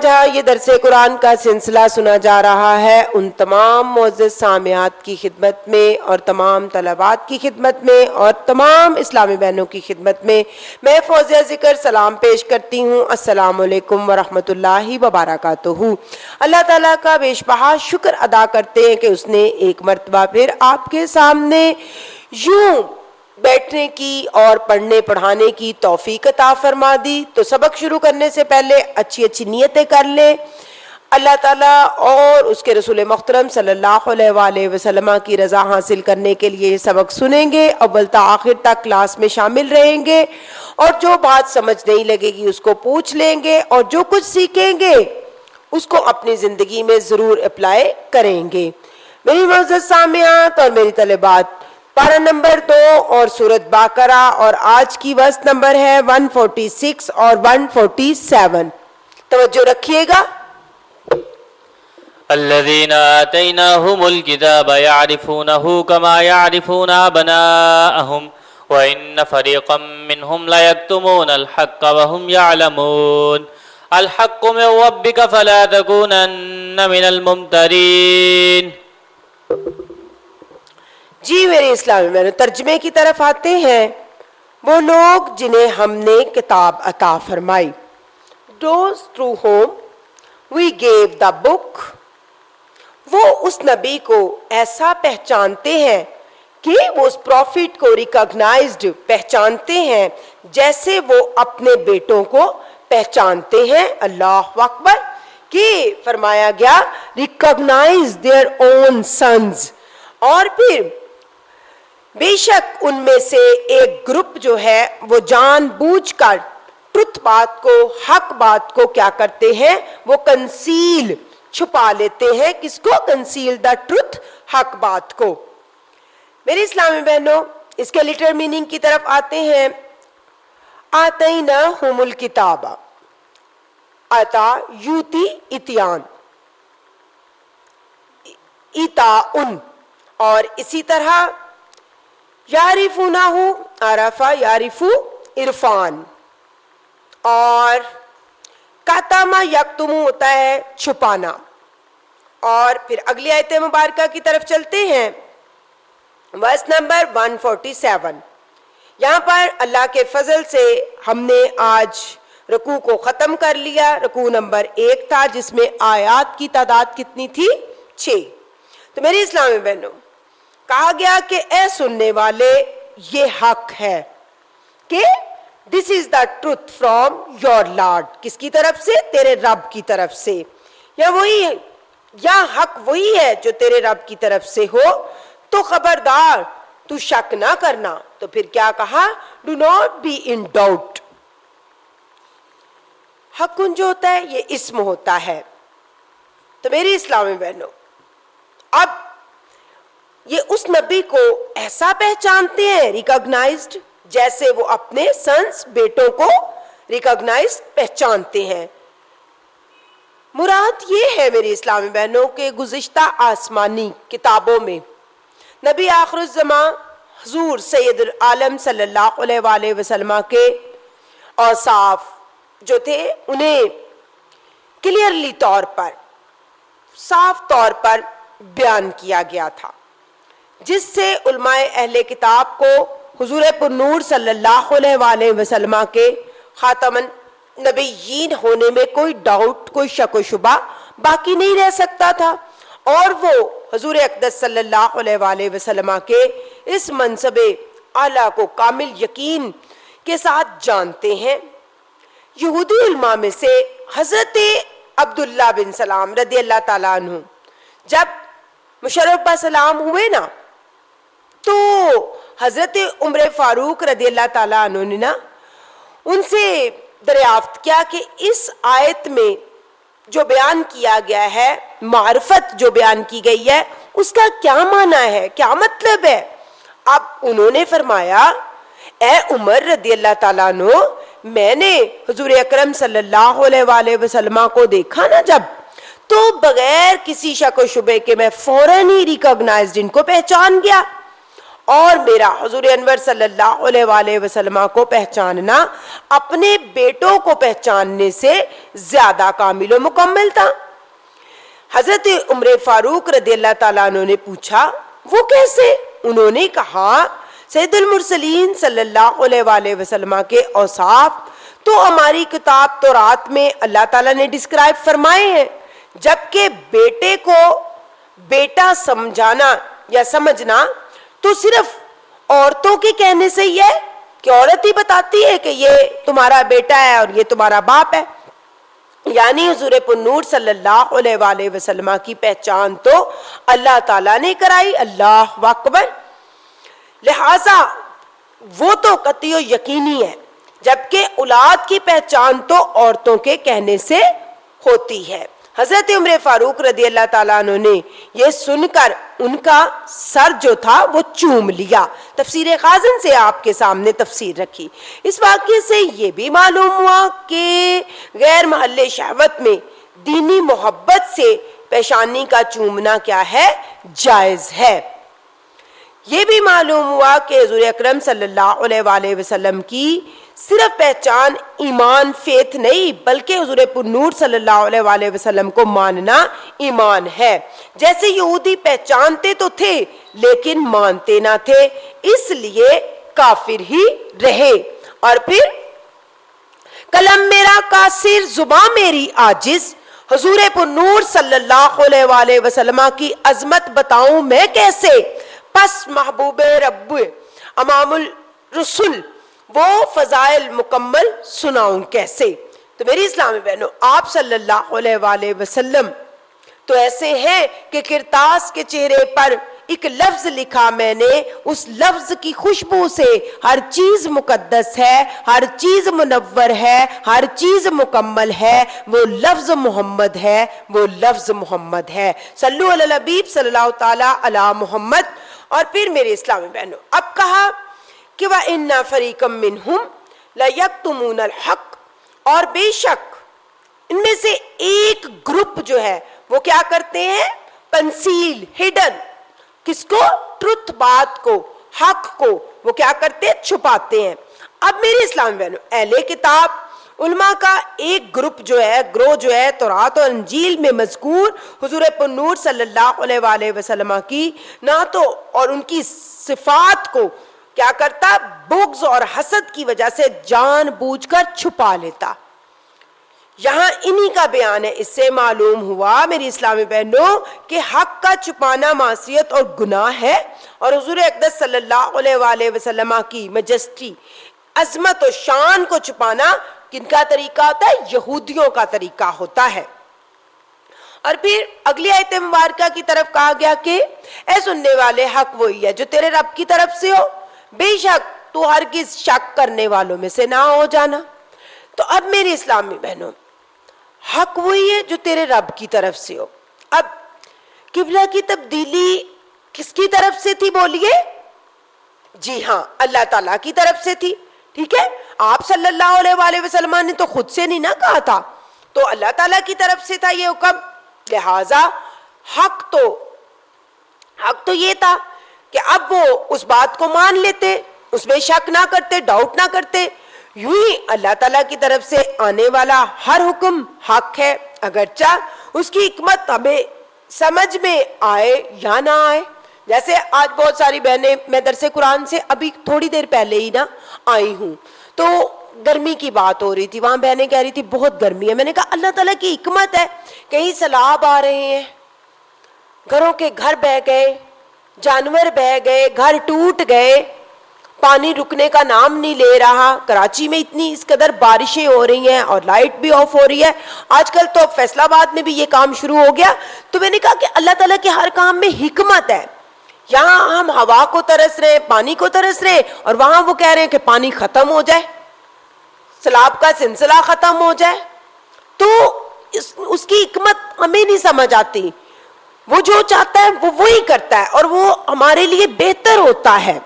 جہاں یہ درس قرآن کا سلسلہ سنا جا رہا ہے ان تمام معزز سامعات کی خدمت میں اور تمام طلبات کی خدمت میں اور تمام اسلامی بہنوں کی خدمت میں فوزیہ ذکر سلام پیش کرتی ہوں۔ السلام علیکم ورحمۃ اللہ وبرکاتہ۔ اللہ تعالیٰ کا بیش بہا شکر ادا کرتے ہیں کہ اس نے ایک مرتبہ پھر آپ کے سامنے یوں بیٹھنے کی اور پڑھنے پڑھانے کی توفیق عطا فرما دی۔ تو سبق شروع کرنے سے پہلے اچھی اچھی نیتیں کر لیں۔ اللہ تعالیٰ اور اس کے رسول محترم صلی اللہ علیہ وآلہ وسلم کی رضا حاصل کرنے کے لیے یہ سبق سنیں گے، اول تا آخر تک کلاس میں شامل رہیں گے اور جو بات سمجھ نہیں لگے گی اس کو پوچھ لیں گے اور جو کچھ سیکھیں گے اس کو اپنی زندگی میں ضرور اپلائی کریں گے۔ میری معزز سامعات اور میری طالبات، پارہ نمبر 2 اور سورۃ بقرہ اور آج کی وصف نمبر ہے 146 اور 147۔ توجہ رکھیے گا۔ الذين آتيناهم الكتاب يعرفونه كما يعرفون أبناءهم وإن فريقا منهم ليكتمون الحق وهم يعلمون الحق من ربك فلا تكونن من الممترين۔ جی میرے اسلامی بہنوں، ترجمے کی طرف آتے ہیں۔ وہ لوگ جنہیں ہم نے کتاب عطا فرمائی، those through whom we gave the book، وہ اس نبی کو ایسا پہچانتے ہیں کہ وہ اس پروفٹ کو ریکگنائزڈ پہچانتے ہیں جیسے وہ اپنے بیٹوں کو پہچانتے ہیں۔ اللہ اکبر، کہ فرمایا گیا ریکگنائز دیئر اون سنز، اور پھر بے شک ان میں سے ایک گروپ جو ہے وہ جان بوجھ کر ٹروتھ بات کو، حق بات کو کیا کرتے ہیں، وہ کنسیل، چھپا لیتے ہیں۔ کس کو؟ کنسیل دا ٹروتھ، حق بات کو۔ میری اسلامی بہنوں، اس کے لیٹر میننگ کی طرف آتے ہیں۔ آتیناہم الکتاب، آتا یوتی اتیان، ایتاؤن، اور اسی طرح یعرفونہ، عرفہ یعرفو عرفان، اور کتما یکتمو ہوتا ہے چھپانا۔ اور پھر اگلی آیت مبارکہ کی طرف چلتے ہیں، ورس نمبر 147۔ یہاں پر اللہ کے فضل سے ہم نے آج رکوع کو ختم کر لیا۔ رکوع نمبر 1 تھا جس میں آیات کی تعداد کتنی تھی؟ 6۔ تو میری اسلامی بہنوں، کہا گیا کہ اے سننے والے، یہ حق ہے کہ this is the truth from your lord, کس کی طرف سے؟ تیرے رب کی طرف سے، یا وہی ہے، یا حق وہی ہے جو تیرے رب کی طرف سے ہو، تو خبردار تو شک نہ کرنا۔ تو پھر کیا کہا؟ Do not be in doubt. حق جو ہوتا ہے یہ اسم ہوتا ہے۔ تو میری اسلامی بہنوں، اب یہ اس نبی کو ایسا پہچانتے ہیں ریکگنائزڈ جیسے وہ اپنے سنس، بیٹوں کو ریکگنائزڈ پہچانتے ہیں۔ مراد یہ ہے میری اسلامی بہنوں کہ گزشتہ آسمانی کتابوں میں نبی آخر الزماں حضور سید العالم صلی اللہ علیہ وآلہ وسلم کے اوصاف جو تھے انہیں کلیئرلی طور پر، صاف طور پر بیان کیا گیا تھا، جس سے علماء اہل کتاب کو حضور پر نور صلی اللہ علیہ وآلہ وسلم کے خاتم النبیین ہونے میں کوئی ڈاؤٹ، کوئی شک و شبہ باقی نہیں رہ سکتا تھا، اور وہ حضور اقدس صلی اللہ علیہ وآلہ وسلم کے اس منصب اعلیٰ کو کامل یقین کے ساتھ جانتے ہیں۔ یہودی علماء میں سے حضرت عبداللہ بن سلام رضی اللہ تعالیٰ عنہ جب مشرف سلام ہوئے نا، تو حضرت عمر فاروق رضی اللہ تعالیٰ عنہ نے نا ان سے دریافت کیا کہ اس آیت میں جو بیان کیا گیا ہے، معرفت جو بیان کی گئی ہے، اس کا کیا معنی ہے، کیا مطلب ہے؟ اب انہوں نے فرمایا، اے عمر رضی اللہ تعالیٰ عنہ، میں نے حضور اکرم صلی اللہ علیہ وآلہ وسلم کو دیکھا نا جب، تو بغیر کسی شک و شبے کے میں فوراً ہی ریکگنائزڈ ان کو پہچان گیا، اور میرا حضور انور صلی اللہ علیہ وآلہ وسلم کو پہچاننا اپنے بیٹوں کو پہچاننے سے زیادہ کامل و مکمل تھا۔ حضرت عمر فاروق رضی اللہ تعالیٰ عنہ نے پوچھا وہ کیسے؟ انہوں نے کہا سید المرسلین صلی اللہ علیہ وآلہ وسلم کے اوصاف تو ہماری کتاب تورات میں اللہ تعالیٰ نے ڈسکرائب فرمائے ہیں، جبکہ بیٹے کو بیٹا سمجھانا یا سمجھنا تو صرف عورتوں کے کہنے سے ہی ہے کہ عورت ہی بتاتی ہے کہ یہ تمہارا بیٹا ہے اور یہ تمہارا باپ ہے، یعنی حضور پنور صلی اللہ علیہ وآلہ وسلم کی پہچان تو اللہ تعالیٰ نے کرائی۔ اللہ اکبر۔ لہٰذا وہ تو قطعی و یقینی ہے، جبکہ اولاد کی پہچان تو عورتوں کے کہنے سے ہوتی ہے۔ حضرت عمر فاروق رضی اللہ تعالیٰ عنہ نے یہ سن کر ان کا سر جو تھا وہ چوم لیا۔ تفسیر خازن سے آپ کے سامنے تفسیر رکھی۔ اس واقعے سے یہ بھی معلوم ہوا کہ غیر محل شہوت میں دینی محبت سے پیشانی کا چومنا کیا ہے؟ جائز ہے۔ یہ بھی معلوم ہوا کہ حضور اکرم صلی اللہ علیہ وآلہ وسلم کی صرف پہچان ایمان فیتھ نہیں بلکہ حضور پرنور صلی اللہ علیہ وآلہ وسلم کو ماننا ایمان ہے۔ جیسے یہودی پہچانتے تو تھے لیکن مانتے نہ تھے، اس لیے کافر ہی رہے۔ اور پھر قلم میرا قاصر زباں میری عاجز، حضور پرنور صلی اللہ علیہ وآلہ وسلم کی عظمت بتاؤں میں کیسے، پس محبوب رب امام الرسل وہ فضائل مکمل سناؤں کیسے۔ تو میری اسلامی بہنوں، آپ صلی اللہ علیہ وآلہ وسلم تو ایسے ہیں کہ کرتاس کے چہرے پر ایک لفظ لکھا میں نے، اس لفظ کی خوشبو سے ہر چیز مقدس ہے، ہر چیز منور ہے، ہر چیز مکمل ہے، وہ لفظ محمد ہے، وہ لفظ محمد ہے۔ صلو علی الحبیب صلی اللہ تعالی علی محمد۔ اور پھر میرے اسلامی بہنوں اب کہا کہ وَإِنَّ فَرِيقًا مِّنْهُمْ لَيَكْتُمُونَ الْحَقَّ، اور بے شک ان میں سے ایک گروپ جو ہے وہ کیا کرتے ہیں؟ کنسیل، ہڈن، کس کو؟ ٹروتھ، بات کو، حق کو وہ کیا کرتے ہیں؟ چھپاتے ہیں۔ اب میرے اسلامی بہنوں اہل کتاب علماء کا ایک گروپ جو ہے، گروہ جو ہے تورات اور انجیل میں مذکور حضور پنور صلی اللہ علیہ وآلہ وسلم کی نہ تو اور ان کی صفات کو کیا کرتا؟ بغض اور حسد کی وجہ سے جان بوجھ کر چھپا لیتا۔ یہاں انہی کا بیان ہے۔ اس سے معلوم ہوا میری اسلامی بہنوں کہ حق کا چھپانا معصیت اور گناہ ہے، اور حضور اقدس صلی اللہ علیہ وآلہ وسلم کی مجسٹی، عظمت و شان کو چھپانا کن کا طریقہ ہوتا ہے؟ یہودیوں کا طریقہ ہوتا ہے۔ اور پھر اگلی آیت مبارکہ کی طرف کہا گیا کہ اے سننے والے، حق وہی ہے جو تیرے رب کی طرف سے ہو، بے شک تو ہرگز شک کرنے والوں میں سے نہ ہو جانا۔ تو اب میری اسلامی بہنوں حق وہی ہے جو تیرے رب کی طرف سے ہو۔ اب قبلہ کی تبدیلی کس کی طرف سے تھی بولیے؟ جی ہاں، اللہ تعالیٰ کی طرف سے تھی۔ ٹھیک ہے، آپ صلی اللہ علیہ وآلہ وسلم نے تو خود سے نہیں نہ کہا تھا، تو اللہ تعالیٰ کی طرف سے تھا یہ حکم۔ لہٰذا حق تو یہ تھا کہ اب وہ اس بات کو مان لیتے، اس میں شک نہ کرتے، ڈاؤٹ نہ کرتے۔ یوں ہی اللہ تعالیٰ کی طرف سے آنے والا ہر حکم حق ہے، اگرچہ اس کی حکمت ہمیں سمجھ میں آئے یا نہ آئے۔ جیسے آج بہت ساری بہنیں، میں درس قرآن سے ابھی تھوڑی دیر پہلے ہی نہ آئی ہوں، تو گرمی کی بات ہو رہی تھی، وہاں بہنیں کہہ رہی تھی بہت گرمی ہے۔ میں نے کہا اللہ تعالیٰ کی حکمت ہے، کہیں سیلاب آ رہے ہیں، گھروں کے گھر بہہ گئے، جانور بہہ گئے، گھر ٹوٹ گئے، پانی رکنے کا نام نہیں لے رہا۔ کراچی میں اتنی اس قدر بارشیں ہو رہی ہیں اور لائٹ بھی آف ہو رہی ہے، آج کل تو فیصل آباد میں بھی یہ کام شروع ہو گیا۔ تو میں نے کہا کہ اللہ تعالیٰ کے ہر کام میں حکمت ہے۔ یہاں ہم ہوا کو ترس رہے، پانی کو ترس رہے، اور وہاں وہ کہہ رہے ہیں کہ پانی ختم ہو جائے، سیلاب کا سلسلہ ختم ہو جائے۔ تو اس کی حکمت ہمیں نہیں سمجھ آتی۔ وہ جو چاہتا ہے وہ وہی کرتا ہے، اور وہ ہمارے لیے بہتر ہوتا ہے۔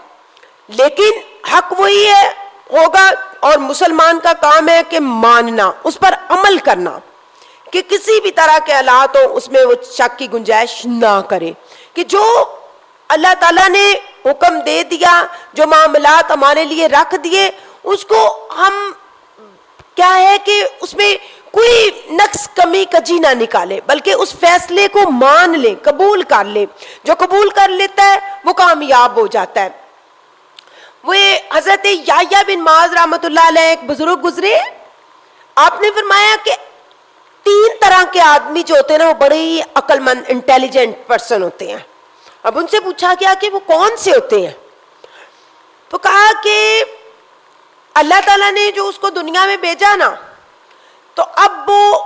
لیکن حق وہی ہے ہوگا، اور مسلمان کا کام ہے کہ ماننا، اس پر عمل کرنا، کہ کسی بھی طرح کے حالات ہو اس میں وہ شک کی گنجائش نہ کرے، کہ جو اللہ تعالیٰ نے حکم دے دیا, جو معاملات ہمارے لیے رکھ دیے, اس کو ہم کیا ہے کہ اس میں کوئی نقص کمی کجی نہ نکالے, بلکہ اس فیصلے کو مان لے, قبول کر لے. جو قبول کر لیتا ہے وہ کامیاب ہو جاتا ہے. وہ حضرت یحییٰ بن معاذ رحمۃ اللہ علیہ ایک بزرگ گزرے, آپ نے فرمایا کہ 3 طرح کے آدمی جو ہوتے ہیں نا وہ بڑے ہی عقل مند انٹیلیجنٹ پرسن ہوتے ہیں. اب ان سے پوچھا گیا کہ وہ کون سے ہوتے ہیں, تو کہا کہ اللہ تعالیٰ نے جو اس کو دنیا میں بھیجا نا, تو اب وہ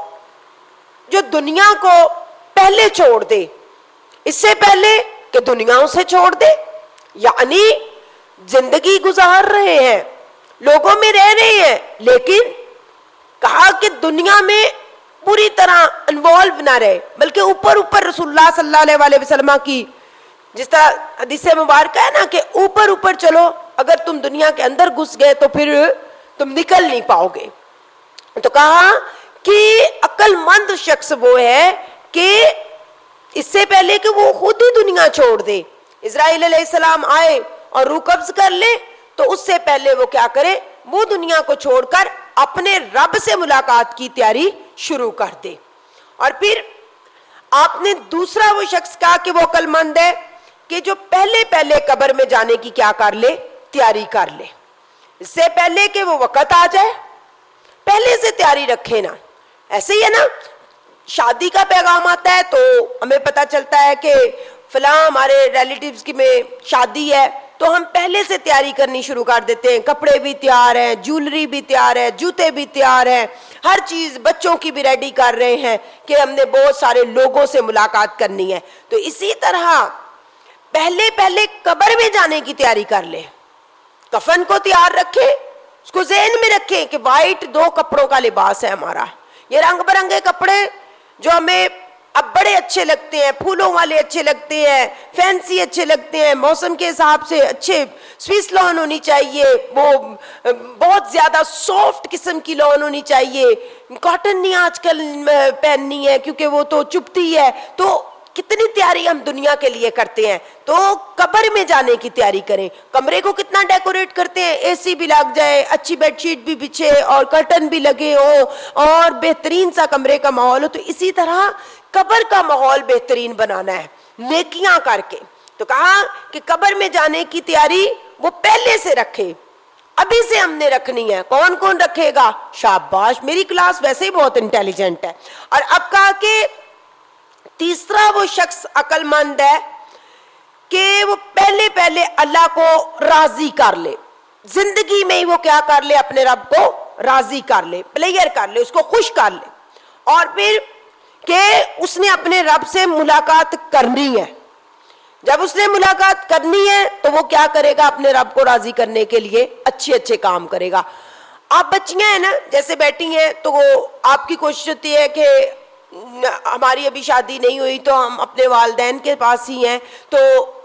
جو دنیا کو پہلے چھوڑ دے, اس سے پہلے کہ دنیا اسے چھوڑ دے, یعنی زندگی گزار رہے ہیں, لوگوں میں رہ رہے ہیں, لیکن کہا کہ دنیا میں پوری طرح انوالو نہ رہے, بلکہ اوپر اوپر رسول اللہ صلی اللہ علیہ وسلم کی جس طرح حدیث مبارکہ ہے نا کہ اوپر اوپر چلو, اگر تم دنیا کے اندر گھس گئے تو پھر تم نکل نہیں پاؤ گے. تو کہا کہ عقل مند شخص وہ ہے کہ اس سے پہلے کہ وہ خود ہی دنیا چھوڑ دے, اسرائیل علیہ السلام آئے اور روح قبض کر لے, تو اس سے پہلے وہ کیا کرے, وہ دنیا کو چھوڑ کر اپنے رب سے ملاقات کی تیاری شروع کر دے. اور پھر آپ نے دوسرا وہ شخص کہا کہ وہ عقل مند ہے کہ جو پہلے قبر میں جانے کی کیا کر لے, تیاری کر لے, اس سے پہلے کہ وہ وقت آ جائے, پہلے سے تیاری رکھے نا. ایسے ہی ہے نا, شادی کا پیغام آتا ہے تو ہمیں پتا چلتا ہے کہ فلاں ہمارے ریلیٹیوز کی میں شادی ہے, تو ہم پہلے سے تیاری کرنی شروع کر دیتے ہیں, کپڑے بھی تیار ہیں, جولری بھی تیار ہے, جوتے بھی تیار ہیں, ہر چیز, بچوں کی بھی ریڈی کر رہے ہیں کہ ہم نے بہت سارے لوگوں سے ملاقات کرنی ہے. تو اسی طرح پہلے قبر میں جانے کی تیاری کر لے, کفن کو تیار رکھے, اس کو ذہن میں رکھے کہ وائٹ 2 کپڑوں کا لباس ہے ہمارا, یہ رنگ برنگے کپڑے جو ہمیں اب بڑے اچھے لگتے ہیں, پھولوں والے اچھے لگتے ہیں, فینسی اچھے لگتے ہیں, موسم کے حساب سے اچھے سوئس لون ہونی چاہیے, وہ بہت زیادہ سافٹ قسم کی لون ہونی چاہیے, کاٹن نہیں آج کل پہننی ہے کیونکہ وہ تو چبھتی ہے. تو کتنی تیاری ہم دنیا کے لیے کرتے ہیں. تو قبر میں جانے کی تیاری کریں, کمرے کو کتنا ڈیکوریٹ کرتے ہیں, اے سی بھی لگ جائے, اچھی بیڈ شیٹ بھی بچھے اور کرٹن بھی لگے ہو اور بہترین سا کمرے کا ماحول ہو. تو اسی طرح قبر کا ماحول بہترین بنانا ہے نیکیاں کر کے. تو کہا کہ قبر میں جانے کی تیاری وہ پہلے سے رکھے, ابھی سے ہم نے رکھنی ہے. کون کون رکھے گا؟ شاباش, میری کلاس ویسے ہی بہت انٹیلیجنٹ ہے. اور اب کہا کہ تیسرا وہ شخص عقل مند ہے کہ وہ پہلے اللہ کو راضی کر لے, زندگی میں ہی وہ کیا کر لے, اپنے رب کو راضی کر لے, پلیئر کر لے, اس کو خوش کر لے. اور پھر کہ اس نے اپنے رب سے ملاقات کرنی ہے. جب اس نے ملاقات کرنی ہے تو وہ کیا کرے گا, اپنے رب کو راضی کرنے کے لیے اچھے کام کرے گا. آپ بچیاں ہیں نا, جیسے بیٹھی ہیں تو آپ کی کوشش ہوتی ہے کہ ہماری ابھی شادی نہیں ہوئی تو ہم اپنے والدین کے پاس ہی ہیں, تو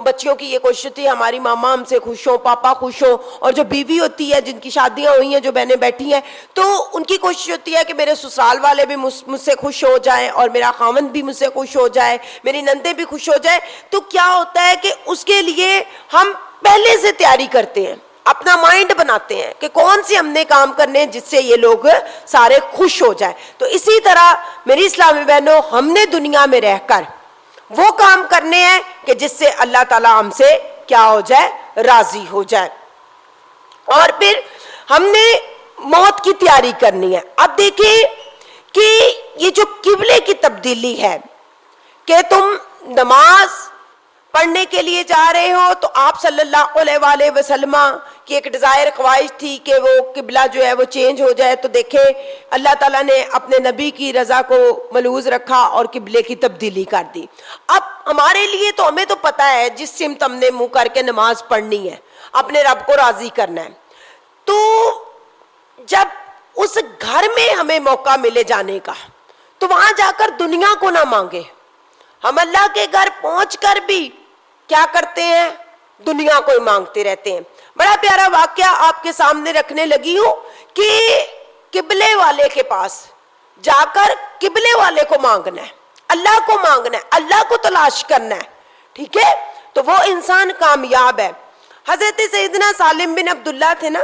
بچیوں کی یہ کوشش ہوتی ہے ہماری ماما ہم سے خوش ہو, پاپا خوش ہو. اور جو بیوی ہوتی ہے جن کی شادیاں ہوئی ہیں, جو بہنیں بیٹھی ہیں, تو ان کی کوشش ہوتی ہے کہ میرے سسرال والے بھی مجھ سے خوش ہو جائیں اور میرا خاوند بھی مجھ سے خوش ہو جائے, میری نندیں بھی خوش ہو جائیں. تو کیا ہوتا ہے کہ اس کے لیے ہم پہلے سے تیاری کرتے ہیں, اپنا مائنڈ بناتے ہیں کہ کون سے ہم نے کام کرنے ہیں جس سے یہ لوگ سارے خوش ہو جائیں. تو اسی طرح میری اسلامی بہنوں, ہم نے دنیا میں رہ کر وہ کام کرنے ہیں کہ جس سے اللہ تعالیٰ ہم سے کیا ہو جائے, راضی ہو جائے. اور پھر ہم نے موت کی تیاری کرنی ہے. اب دیکھیں کہ یہ جو قبلے کی تبدیلی ہے کہ تم نماز پڑھنے کے لیے جا رہے ہو, تو آپ صلی اللہ علیہ وآلہ وسلم کی ایک ڈیزائر, خواہش تھی کہ وہ قبلہ جو ہے وہ چینج ہو جائے. تو دیکھیں اللہ تعالیٰ نے اپنے نبی کی رضا کو ملحوظ رکھا اور قبلے کی تبدیلی کر دی. اب ہمارے لیے تو ہمیں تو پتہ ہے جس سمت ہم نے منہ کر کے نماز پڑھنی ہے, اپنے رب کو راضی کرنا ہے. تو جب اس گھر میں ہمیں موقع ملے جانے کا, تو وہاں جا کر دنیا کو نہ مانگے. ہم اللہ کے گھر پہنچ کر بھی کیا کرتے ہیں, دنیا کو ہی مانگتے رہتے ہیں. بڑا پیارا واقعہ آپ کے سامنے رکھنے لگی ہوں کہ قبلے والے کے پاس جا کر قبلے والے کو مانگنا ہے, اللہ کو مانگنا ہے, اللہ کو تلاش کرنا ہے. ٹھیک ہے, تو وہ انسان کامیاب ہے. حضرت سیدنا سالم بن عبداللہ تھے نا,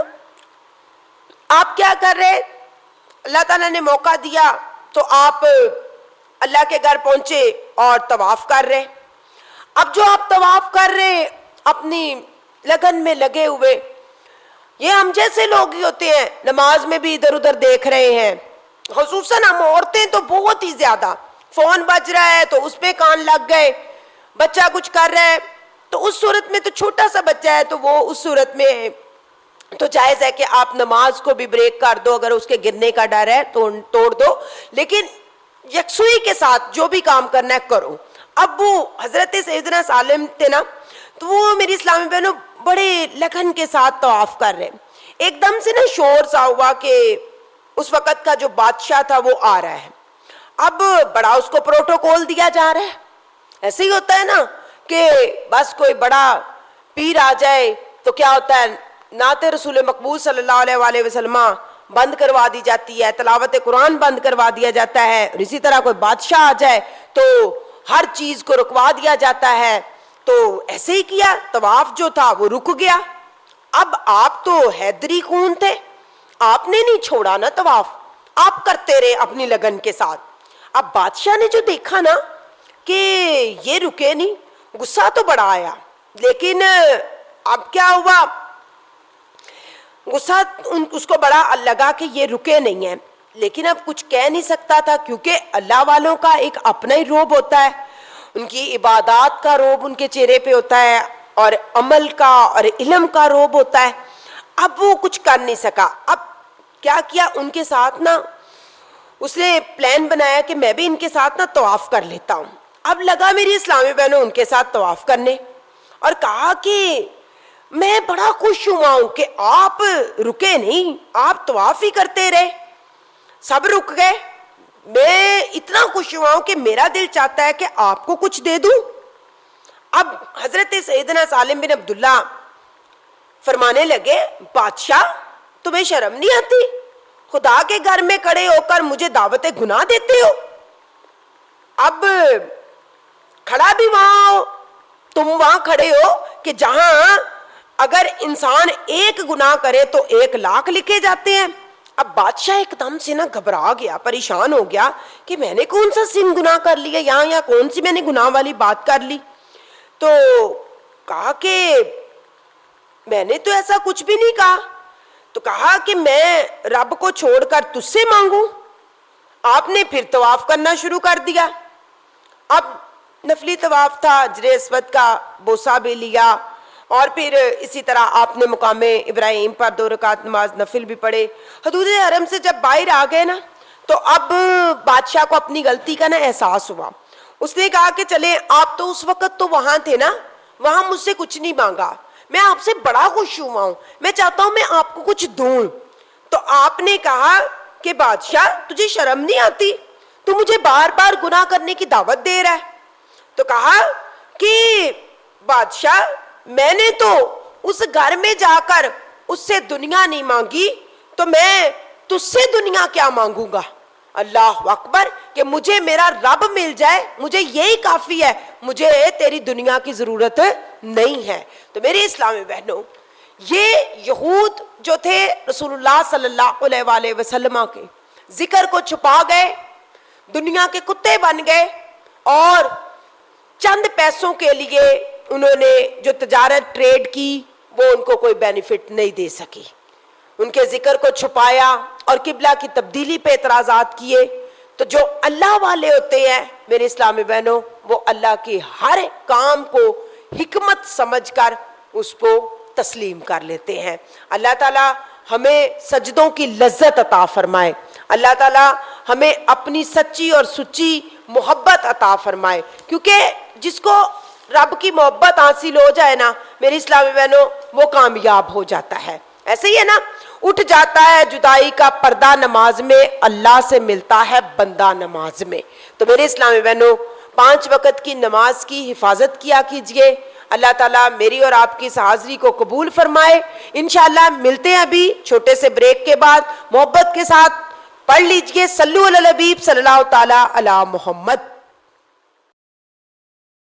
آپ کیا کر رہے, اللہ تعالیٰ نے موقع دیا تو آپ اللہ کے گھر پہنچے اور طواف کر رہے. اب جو آپ طواف کر رہے اپنی لگن میں لگے ہوئے, یہ ہم جیسے لوگ ہی ہوتے ہیں, نماز میں بھی ادھر ادھر دیکھ رہے ہیں, خصوصاً ہم عورتیں تو بہت ہی زیادہ, فون بج رہا ہے تو اس پہ کان لگ گئے, بچہ کچھ کر رہا ہے تو اس صورت میں تو چھوٹا سا بچہ ہے تو وہ اس صورت میں تو جائز ہے کہ آپ نماز کو بھی بریک کر دو, اگر اس کے گرنے کا ڈر ہے تو توڑ دو, لیکن یکسوئی کے ساتھ جو بھی کام کرنا ہے کرو. اب وہ حضرت سیدنا سالم تھے نا, تو وہ میری اسلامی بہنوں بڑے لگن کے ساتھ طواف کر رہے. ایک دم سے نا شور سا ہوا کہ اس وقت کا جو بادشاہ تھا وہ آ رہا ہے. اب بڑا اس کو پروٹوکول دیا جا رہا ہے, ایسے ہی ہوتا ہے نا کہ بس کوئی بڑا پیر آ جائے تو کیا ہوتا ہے, نعت رسول مقبول صلی اللہ علیہ وآلہ وسلم بند کروا دی جاتی ہے, تلاوت قرآن بند کروا دیا جاتا ہے, اور اسی طرح کوئی بادشاہ آ جائے تو ہر چیز کو رکوا دیا جاتا ہے. تو ایسے ہی کیا, طواف جو تھا وہ رک گیا. اب آپ تو حیدری خون تھے, آپ نے نہیں چھوڑا نا طواف, آپ کرتے رہے اپنی لگن کے ساتھ. اب بادشاہ نے جو دیکھا نا کہ یہ رکے نہیں, غصہ تو بڑا آیا, لیکن اب کیا ہوا, غصہ اس کو بڑا لگا کہ یہ رکے نہیں ہیں, لیکن اب کچھ کہہ نہیں سکتا تھا کیونکہ اللہ والوں کا ایک اپنا ہی روب ہوتا ہے, ان کی عبادات کا روب ان کے چہرے پہ ہوتا ہے اور عمل کا اور علم کا روب ہوتا ہے. اب وہ کچھ کر نہیں سکا. اب کیا کیا, ان کے ساتھ نا اس نے پلان بنایا کہ میں بھی ان کے ساتھ نا طواف کر لیتا ہوں. اب لگا میری اسلامی بہنوں ان کے ساتھ طواف کرنے, اور کہا کہ میں بڑا خوش ہوا ہوں کہ آپ رکے نہیں, آپ طواف ہی کرتے رہے, سب رک گئے. میں اتنا خوش ہوا ہوں کہ میرا دل چاہتا ہے کہ آپ کو کچھ دے دوں. اب حضرت سیدنا سالم بن عبداللہ فرمانے لگے, بادشاہ تمہیں شرم نہیں آتی, خدا کے گھر میں کھڑے ہو کر مجھے دعوت گناہ دیتے ہو. اب کھڑا بھی وہاں ہو, تم وہاں کھڑے ہو کہ جہاں اگر انسان ایک گناہ کرے تو 1,00,000 لکھے جاتے ہیں. اب بادشاہ ایک دم سے نا گھبرا گیا, پریشان ہو گیا کہ میں نے کون سا سن گناہ کر لیا یہاں, یا کون سی میں نے گناہ والی بات کر لی. تو کہا کہ میں نے تو ایسا کچھ بھی نہیں کہا. تو کہا کہ میں رب کو چھوڑ کر تجھ سے مانگوں. آپ نے پھر طواف کرنا شروع کر دیا. اب نفلی طواف تھا, حجر اسود کا بوسہ بھی لیا, اور پھر اسی طرح آپ نے مقام ابراہیم پر 2 رکعت نماز نفل بھی پڑھے. حدود حرم سے جب باہر آ گئے نا تو اب بادشاہ کو اپنی غلطی کا نا احساس ہوا. اس نے کہا کہ چلے, آپ تو اس وقت تو وہاں تھے نا, وہاں مجھ سے کچھ نہیں مانگا, میں آپ سے بڑا خوش ہوا ہوں, میں چاہتا ہوں میں آپ کو کچھ دوں. تو آپ نے کہا کہ بادشاہ تجھے شرم نہیں آتی, تو مجھے بار بار گناہ کرنے کی دعوت دے رہا ہے. تو کہا کہ بادشاہ میں نے تو اس گھر میں جا کر اس سے دنیا نہیں مانگی, تو میں تجھ سے دنیا کیا مانگوں گا. اللہ اکبر, کہ مجھے میرا رب مل جائے مجھے یہی کافی ہے, مجھے تیری دنیا کی ضرورت نہیں ہے. تو میرے اسلامی بہنوں, یہ یہود جو تھے رسول اللہ صلی اللہ علیہ وآلہ وسلم کے ذکر کو چھپا گئے, دنیا کے کتے بن گئے, اور چند پیسوں کے لیے انہوں نے جو تجارت ٹریڈ کی وہ ان کو کوئی بینیفٹ نہیں دے سکی. ان کے ذکر کو چھپایا اور قبلہ کی تبدیلی پہ اعتراضات کیے. تو جو اللہ والے ہوتے ہیں میرے اسلامی بہنوں, وہ اللہ کی ہر کام کو حکمت سمجھ کر اس کو تسلیم کر لیتے ہیں. اللہ تعالیٰ ہمیں سجدوں کی لذت عطا فرمائے, اللہ تعالیٰ ہمیں اپنی سچی اور سچی محبت عطا فرمائے, کیونکہ جس کو رب کی محبت حاصل ہو جائے نا میری اسلامی بہنوں, وہ کامیاب ہو جاتا ہے. ایسے ہی ہے نا, اٹھ جاتا ہے جدائی کا پردہ نماز میں, اللہ سے ملتا ہے بندہ نماز میں. تو میرے اسلامی بہنوں, 5 وقت کی نماز کی حفاظت کیا کیجئے. اللہ تعالیٰ میری اور آپ کی اس حاضری کو قبول فرمائے. انشاءاللہ ملتے ہیں ابھی چھوٹے سے بریک کے بعد. محبت کے ساتھ پڑھ لیجئے, صلو علی الحبیب صلی اللہ تعالیٰ علی محمد.